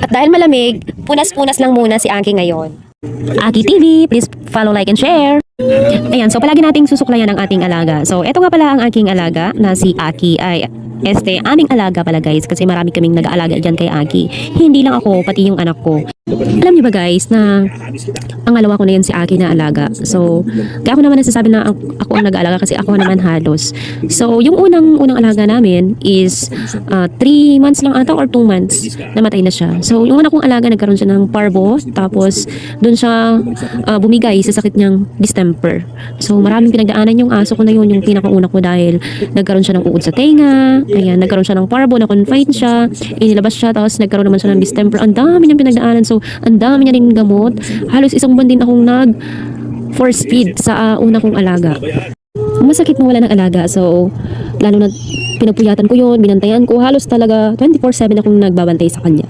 At dahil malamig, punas-punas lang muna si Aki ngayon. Aki TV, please follow, like, and share. Ayan, so palagi nating susuklayan ang ating alaga. So, eto nga pala ang aking alaga na si Aki ay aming alaga pala guys kasi marami kaming nag-aalaga dyan kay Aki. Hindi lang ako, pati yung anak ko. Alam niyo ba guys na pangalawa ko na yan si Aki na alaga. So, kaya ako naman nasasabi na ako ang nag-aalaga kasi ako naman halos. So, yung unang alaga namin is 3 months lang ata or 2 months namatay na siya. So, yung una kong alaga nagkaroon siya ng parvo tapos doon siya bumigay sa sakit niyang distemper. So, maraming pinagdaanan yung aso ko na yun, yung pinakauna ko dahil nagkaroon siya ng uod sa tenga, ayan, nagkaroon siya ng parvo, na-confine siya, inilabas siya, tapos nagkaroon naman siya ng distemper. Ang dami niyang pinagdaanan. So, ang dami niya rin gamot. Halos isang buwan din akong force feed sa una kong alaga. Masakit mawala ng alaga. So, lalo na pinagpuyatan ko yun, binantayan ko. Halos talaga 24/7 akong nagbabantay sa kanya.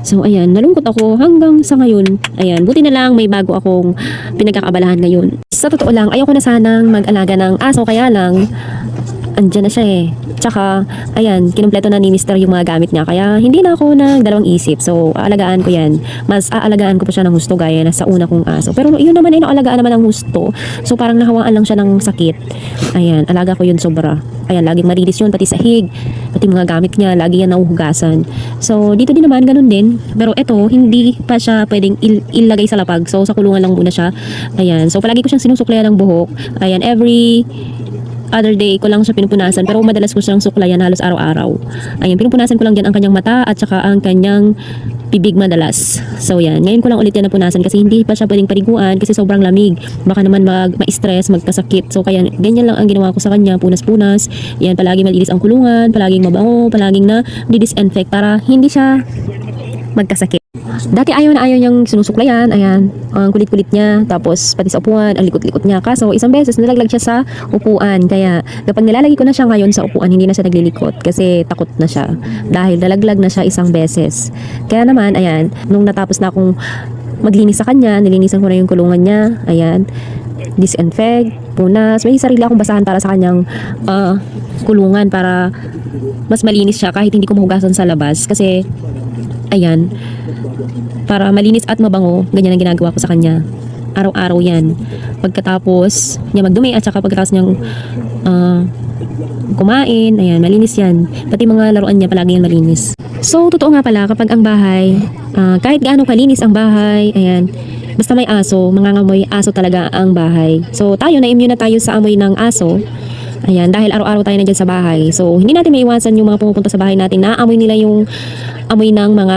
So, ayan, nalungkot ako hanggang sa ngayon. Ayan, buti na lang may bago akong pinagkakaabalahan ngayon. Sa totoo lang, ayoko na sanang mag-alaga ng aso, kaya lang, andyan na siya eh. Tsaka, ayan, kinumpleto na ni Mr. yung mga gamit niya. Kaya, hindi na ako nagdalawang isip. So, aalagaan ko yan. Mas aalagaan ko pa siya ng husto gaya na sa una kong aso. Pero yun naman ay naalagaan naman ng husto. So, parang nahawaan lang siya ng sakit. Ayan, alaga ko yun sobra. Ayan, laging malinis yun, pati sahig, pati mga gamit niya, lagi yan nahuhugasan. So, dito din naman, ganun din. Pero ito, hindi pa siya pwedeng ilagay sa lapag. So, sa kulungan lang muna siya. Ayan, so palagi ko siyang sinusuklayan ng buhok. Ayan, every other day ko lang siya pinupunasan, pero madalas ko siyang suklayan halos araw-araw. Ayan, pinupunasan ko lang dyan ang kanyang mata at saka ang kanyang bibig madalas. So yan, ngayon ko lang ulit yan napunasan kasi hindi pa siya pwedeng paliguan kasi sobrang lamig. Baka naman ma-stress, magkasakit. So kaya ganyan lang ang ginawa ko sa kanya, punas-punas. Yan, palagi malinis ang kulungan, palaging mabango, palaging na di-disinfect para hindi siya magkasakit. Dati ayaw na ayaw niyang sinusuklayan, ayan, ang kulit-kulit niya, tapos pati sa upuan, ang likot-likot niya. Kaso isang beses nalaglag siya sa upuan, kaya kapag nilalagay ko na siya ngayon sa upuan, hindi na siya naglilikot kasi takot na siya dahil nalaglag na siya isang beses. Kaya naman, ayan, nung natapos na akong maglinis sa kanya, nilinisan ko na yung kulungan niya, ayan, disinfect, punas, may sarili akong basahan para sa kanyang kulungan para mas malinis siya kahit hindi ko mahugasan sa labas kasi ayan, para malinis at mabango, ganyan ang ginagawa ko sa kanya. Araw-araw yan. Pagkatapos niya magdumi at saka pagkatapos niyang kumain, ayan, malinis yan. Pati mga laruan niya, palagi yan malinis. So, totoo nga pala, kapag ang bahay, kahit gaano kalinis ang bahay, ayan, basta may aso, mangangamoy aso talaga ang bahay. So, tayo, na-immune na tayo sa amoy ng aso. Ayan, dahil araw-araw tayo na dyan sa bahay. So, hindi natin maiwasan yung mga pumupunta sa bahay natin na amoy nila yung amoy ng mga